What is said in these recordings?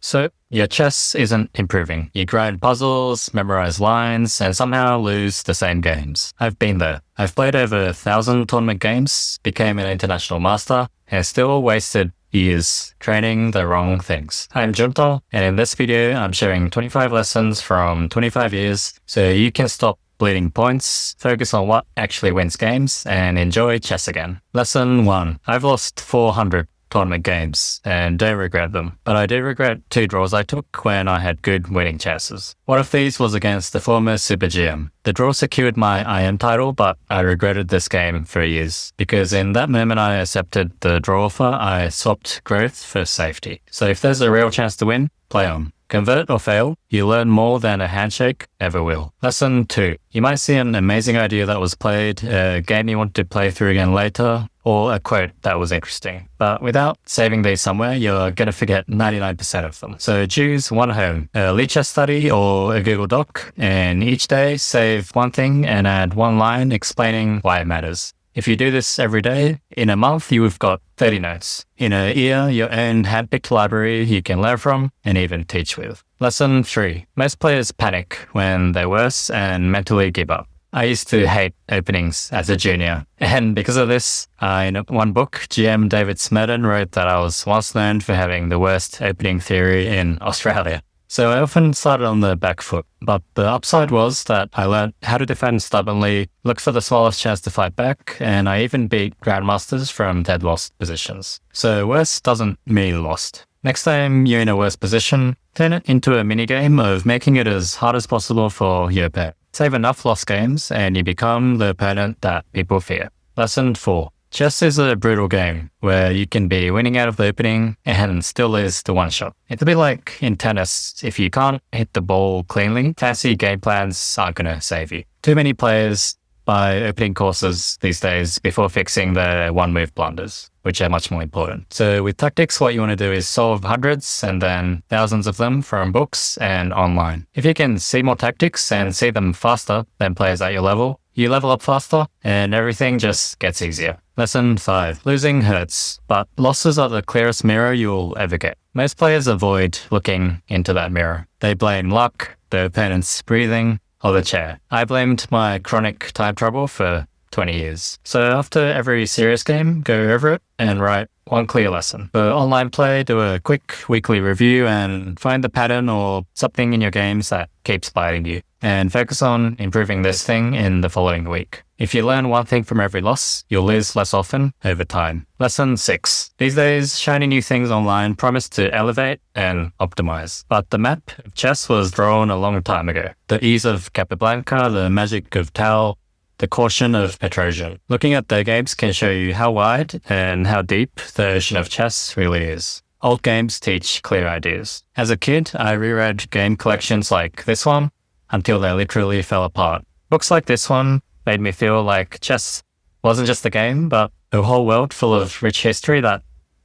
So your chess isn't improving. You grind puzzles, memorize lines, and somehow lose the same games. I've been there. I've played over 1,000 tournament games, became an international master, and still wasted years training the wrong things. I'm Junta, and in this video, I'm sharing 25 lessons from 25 years so you can stop bleeding points, focus on what actually wins games, and enjoy chess again. Lesson 1. I've lost 400 tournament games and don't regret them, but I do regret 2 draws I took when I had good winning chances. One of these was against the former Super GM. The draw secured my IM title, but I regretted this game for years because in that moment I accepted the draw offer. I swapped growth for safety. So if there's a real chance to win, play on. Convert or fail, you learn more than a handshake ever will. Lesson 2. You might see an amazing idea that was played, a game you want to play through again later, or a quote that was interesting. But without saving these somewhere, you're going to forget 99% of them. So choose one home, a Lichess study or a Google Doc, and each day save one thing and add one line explaining why it matters. If you do this every day, in a month you've got 30 notes. In a year, your own handpicked library you can learn from and even teach with. Lesson 3. Most players panic when they're worse and mentally give up. I used to hate openings as a junior, and because of this, in one book, GM David Smerdon wrote that I was once known for having the worst opening theory in Australia. So I often started on the back foot, but the upside was that I learned how to defend stubbornly, look for the smallest chance to fight back, and I even beat grandmasters from dead lost positions. So worse doesn't mean lost. Next time you're in a worse position, turn it into a minigame of making it as hard as possible for your opponent. Save enough lost games and you become the opponent that people fear. Lesson 4. Chess is a brutal game where you can be winning out of the opening and still lose the one shot. It's a bit like in tennis. If you can't hit the ball cleanly, fancy game plans aren't going to save you. Too many players buy opening courses these days before fixing their one-move blunders, which are much more important. So with tactics, what you want to do is solve hundreds and then thousands of them from books and online. If you can see more tactics and see them faster than players at your level, you level up faster and everything just gets easier. Lesson 5. Losing hurts, but losses are the clearest mirror you'll ever get. Most players avoid looking into that mirror. They blame luck, the opponent's breathing, or the chair. I blamed my chronic time trouble for 20 years. So after every serious game, go over it and write one clear lesson. For online play, do a quick weekly review and find the pattern or something in your games that keeps biting you. And focus on improving this thing in the following week. If you learn one thing from every loss, you'll lose less often over time. Lesson 6. These days, shiny new things online promise to elevate and optimize. But the map of chess was drawn a long time ago. The ease of Capablanca, the magic of Tau, the caution of Petrosian. Looking at their games can show you how wide and how deep the ocean of chess really is. Old games teach clear ideas. As a kid, I reread game collections like this one until they literally fell apart. Books like this one made me feel like chess wasn't just a game, but a whole world full of rich history that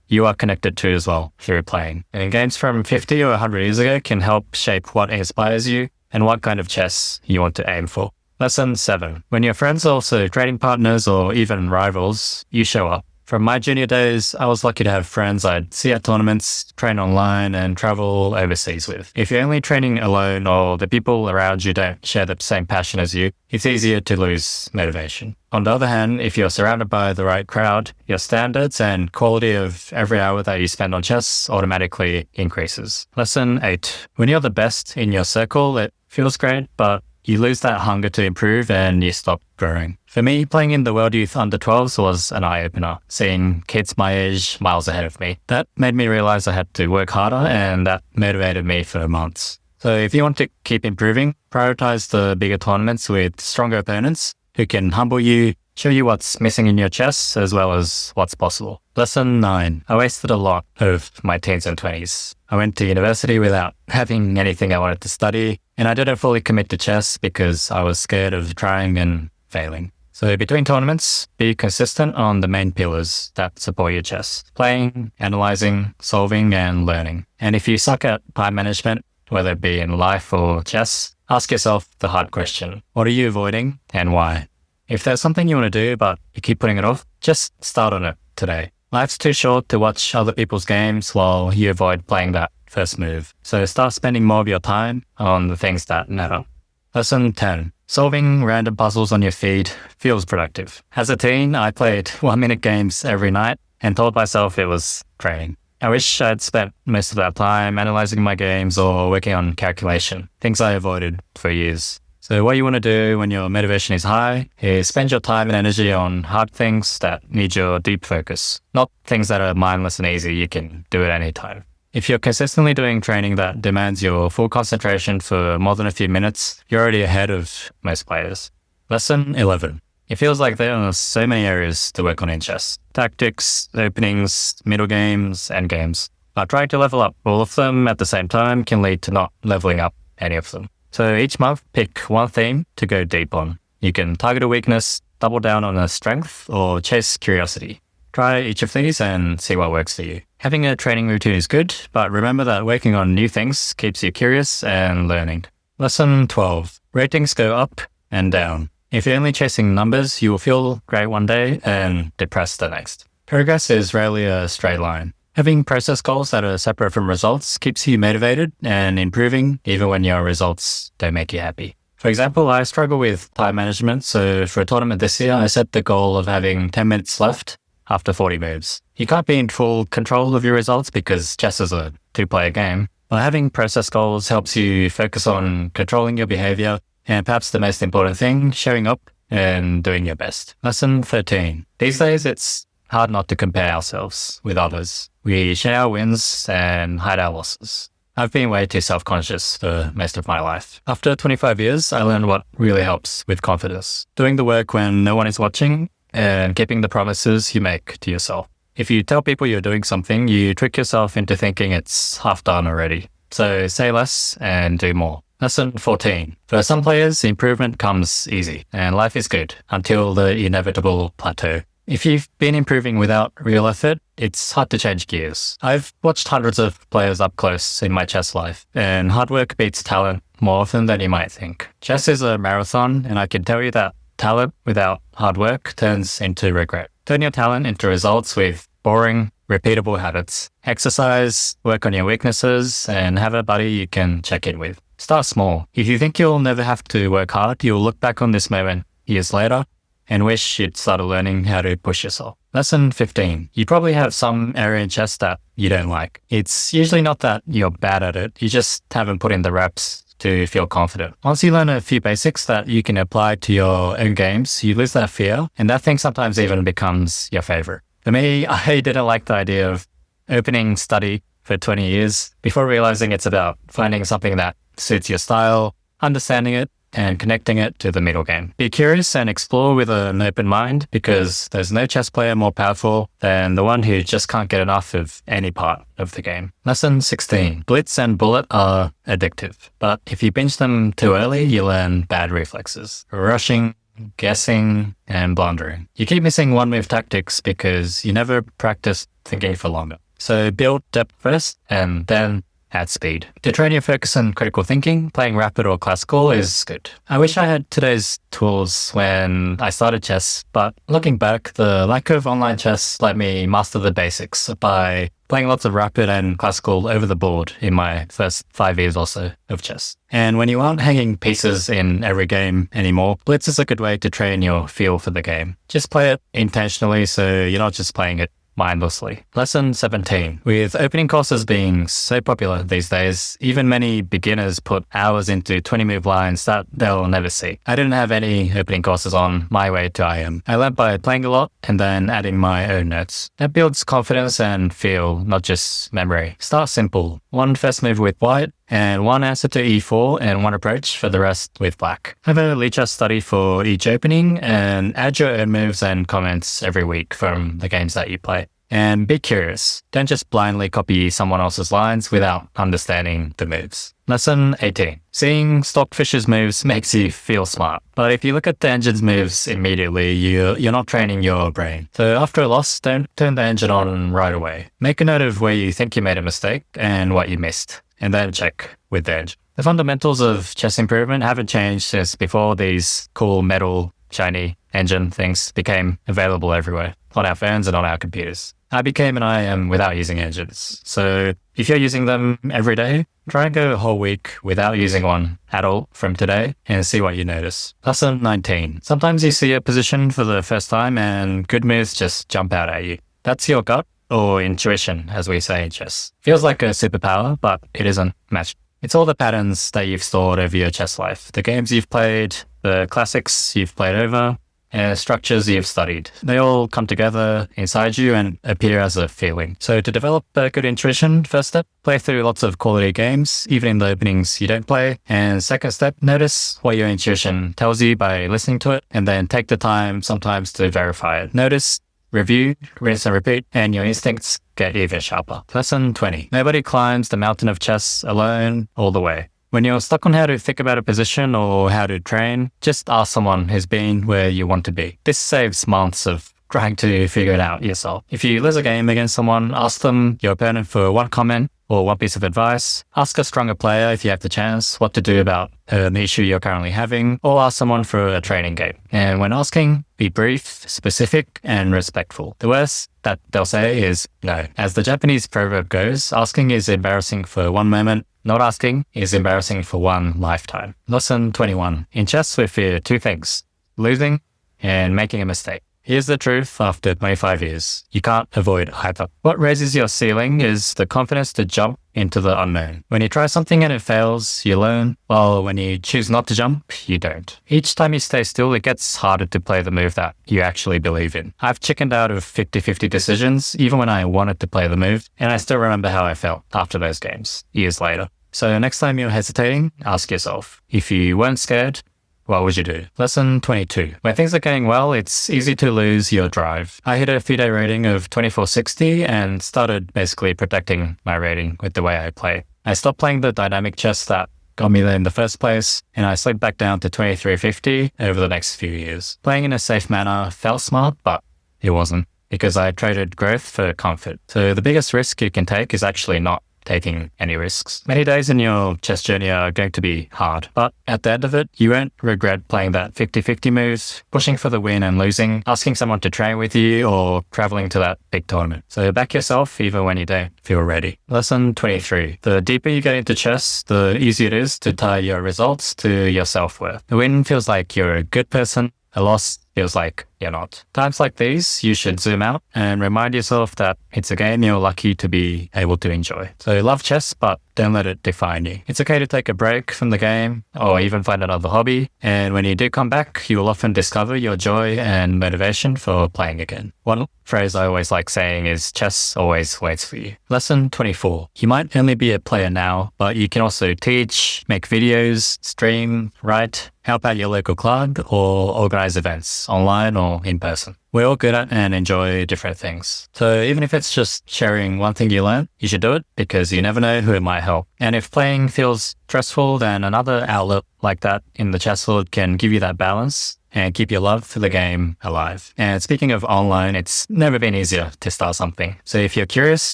you are connected to as well through playing. And games from 50 or 100 years ago can help shape what inspires you and what kind of chess you want to aim for. Lesson 7. When your friends are also trading partners or even rivals, you show up. From my junior days, I was lucky to have friends I'd see at tournaments, train online, and travel overseas with. If you're only training alone or the people around you don't share the same passion as you, it's easier to lose motivation. On the other hand, if you're surrounded by the right crowd, your standards and quality of every hour that you spend on chess automatically increases. Lesson 8. When you're the best in your circle, it feels great, but you lose that hunger to improve and you stop growing. For me, playing in the World Youth Under-12s was an eye-opener, seeing kids my age miles ahead of me. That made me realize I had to work harder and that motivated me for months. So if you want to keep improving, prioritize the bigger tournaments with stronger opponents who can humble you, show you what's missing in your chess as well as what's possible. Lesson 9. I wasted a lot of my teens and 20s. I went to university without having anything I wanted to study, and I didn't fully commit to chess because I was scared of trying and failing. So between tournaments, be consistent on the main pillars that support your chess: playing, analyzing, solving, and learning. And if you suck at time management, whether it be in life or chess, ask yourself the hard question: what are you avoiding and why? If there's something you want to do but you keep putting it off, just start on it today. Life's too short to watch other people's games while you avoid playing that first move. So start spending more of your time on the things that matter. Lesson 10. Solving random puzzles on your feed feels productive. As a teen, I played 1-minute games every night and told myself it was training. I wish I'd spent most of that time analyzing my games or working on calculation, things I avoided for years. So what you want to do when your motivation is high is spend your time and energy on hard things that need your deep focus, not things that are mindless and easy you can do at any time. If you're consistently doing training that demands your full concentration for more than a few minutes, you're already ahead of most players. Lesson 11. It feels like there are so many areas to work on in chess. Tactics, openings, middle games, end games. But trying to level up all of them at the same time can lead to not leveling up any of them. So each month, pick one theme to go deep on. You can target a weakness, double down on a strength, or chase curiosity. Try each of these and see what works for you. Having a training routine is good, but remember that working on new things keeps you curious and learning. Lesson 12. Ratings go up and down. If you're only chasing numbers, you will feel great one day and depressed the next. Progress is rarely a straight line. Having process goals that are separate from results keeps you motivated and improving even when your results don't make you happy. For example, I struggle with time management, so for a tournament this year, I set the goal of having 10 minutes left after 40 moves. You can't be in full control of your results because chess is a two-player game, but having process goals helps you focus on controlling your behavior and perhaps the most important thing, showing up and doing your best. Lesson 13. These days, it's hard not to compare ourselves with others. We share our wins and hide our losses. I've been way too self-conscious for most of my life. After 25 years, I learned what really helps with confidence. Doing the work when no one is watching and keeping the promises you make to yourself. If you tell people you're doing something, you trick yourself into thinking it's half done already. So say less and do more. Lesson 14. For some players, improvement comes easy and life is good until the inevitable plateau. If you've been improving without real effort, it's hard to change gears. I've watched hundreds of players up close in my chess life, and hard work beats talent more often than you might think. Chess is a marathon, and I can tell you that talent without hard work turns into regret. Turn your talent into results with boring, repeatable habits. Exercise, work on your weaknesses, and have a buddy you can check in with. Start small. If you think you'll never have to work hard, you'll look back on this moment years later and wish you'd started learning how to push yourself. Lesson 15. You probably have some area in chess that you don't like. It's usually not that you're bad at it, you just haven't put in the reps to feel confident. Once you learn a few basics that you can apply to your own games, you lose that fear, and that thing sometimes even becomes your favorite. For me, I didn't like the idea of opening study for 20 years before realizing it's about finding something that suits your style, understanding it, and connecting it to the middle game. Be curious and explore with an open mind because there's no chess player more powerful than the one who just can't get enough of any part of the game. Lesson 16. Blitz and bullet are addictive, but if you binge them too early, you learn bad reflexes. Rushing, guessing, and blundering. You keep missing one-move tactics because you never practice thinking for longer. So build depth first and then add speed. To train your focus and critical thinking, playing rapid or classical is good. I wish I had today's tools when I started chess, but looking back, the lack of online chess let me master the basics by playing lots of rapid and classical over the board in my first 5 years or so of chess. And when you aren't hanging pieces in every game anymore, Blitz is a good way to train your feel for the game. Just play it intentionally so you're not just playing it mindlessly. Lesson 17. With opening courses being so popular these days, even many beginners put hours into 20-move lines that they'll never see. I didn't have any opening courses on my way to IM. I learned by playing a lot and then adding my own notes. That builds confidence and feel, not just memory. Start simple. One first move with white, and one answer to e4 and one approach for the rest with black. Have a Lichess study for each opening and add your own moves and comments every week from the games that you play. And be curious. Don't just blindly copy someone else's lines without understanding the moves. Lesson 18. Seeing Stockfish's moves makes you feel smart. But if you look at the engine's moves immediately, you're not training your brain. So after a loss, don't turn the engine on right away. Make a note of where you think you made a mistake and what you missed, and then check with the engine. The fundamentals of chess improvement haven't changed since before these cool metal, shiny engine things became available everywhere. on our phones and on our computers. I became an IM without using engines. So if you're using them every day, try and go a whole week without using one at all from today and see what you notice. Lesson 19. Sometimes you see a position for the first time and good moves just jump out at you. That's your gut or intuition, as we say in chess. Feels like a superpower, but it isn't matched. It's all the patterns that you've stored over your chess life, the games you've played, the classics you've played over, and structures you've studied. They all come together inside you and appear as a feeling. So to develop a good intuition, first step, play through lots of quality games, even in the openings you don't play. And second step, notice what your intuition tells you by listening to it, and then take the time sometimes to verify it. Notice, review, rinse and repeat, and your instincts get even sharper. Lesson 20. Nobody climbs the mountain of chess alone all the way. When you're stuck on how to think about a position or how to train, just ask someone who's been where you want to be. This saves months of trying to figure it out yourself. If you lose a game against someone, ask them, your opponent, for one comment or one piece of advice. Ask a stronger player if you have the chance what to do about an issue you're currently having, or ask someone for a training game. And when asking, be brief, specific, and respectful. The worst that they'll say is no. As the Japanese proverb goes, asking is embarrassing for one moment, not asking is embarrassing for one lifetime. Lesson 21. In chess, we fear two things: losing and making a mistake. Here's the truth after 25 years. You can't avoid either. What raises your ceiling is the confidence to jump into the unknown. When you try something and it fails, you learn, while when you choose not to jump, you don't. Each time you stay still, it gets harder to play the move that you actually believe in. I've chickened out of 50-50 decisions, even when I wanted to play the move, and I still remember how I felt after those games, years later. So next time you're hesitating, ask yourself, if you weren't scared, what would you do? Lesson 22. When things are going well, it's easy to lose your drive. I hit a FIDE rating of 2460 and started basically protecting my rating with the way I play. I stopped playing the dynamic chess that got me there in the first place, and I slid back down to 2350 over the next few years. Playing in a safe manner felt smart, but it wasn't, because I traded growth for comfort. So the biggest risk you can take is actually not taking any risks. Many days in your chess journey are going to be hard, but at the end of it, you won't regret playing that 50-50 moves, pushing for the win and losing, asking someone to train with you, or traveling to that big tournament. So back yourself even when you don't feel ready. Lesson 23. The deeper you get into chess, the easier it is to tie your results to your self-worth. The win feels like you're a good person, a loss feels like you're not. Times like these, you should zoom out and remind yourself that it's a game you're lucky to be able to enjoy. So love chess, but don't let it define you. It's okay to take a break from the game or even find another hobby. And when you do come back, you will often discover your joy and motivation for playing again. One phrase I always like saying is chess always waits for you. Lesson 24. You might only be a player now, but you can also teach, make videos, stream, write, help out your local club, or organize events online or in person. We're all good at and enjoy different things. So even if it's just sharing one thing you learn, you should do it, because you never know who it might help. And if playing feels stressful, then another outlet like that in the chess world can give you that balance and keep your love for the game alive. And speaking of online, it's never been easier to start something. So if you're curious,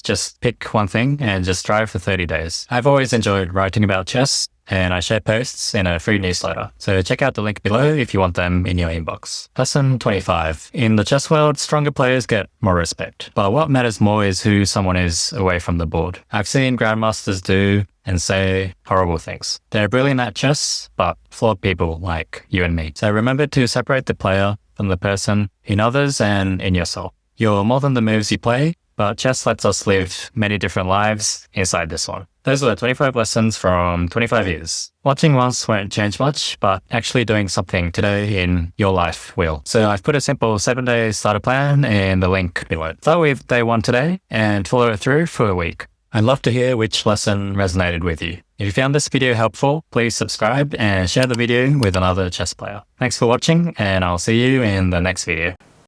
just pick one thing and just try for 30 days. I've always enjoyed writing about chess, and I share posts in a free newsletter. So check out the link below if you want them in your inbox. Lesson 25. In the chess world, stronger players get more respect. But what matters more is who someone is away from the board. I've seen grandmasters do and say horrible things. They're brilliant at chess, but flawed people like you and me. So remember to separate the player from the person in others and in yourself. You're more than the moves you play, but chess lets us live many different lives inside this one. Those were 25 lessons from 25 years. Watching once won't change much, but actually doing something today in your life will. So I've put a simple 7-day starter plan in the link below. Start with day 1 today and follow it through for a week. I'd love to hear which lesson resonated with you. If you found this video helpful, please subscribe and share the video with another chess player. Thanks for watching, and I'll see you in the next video.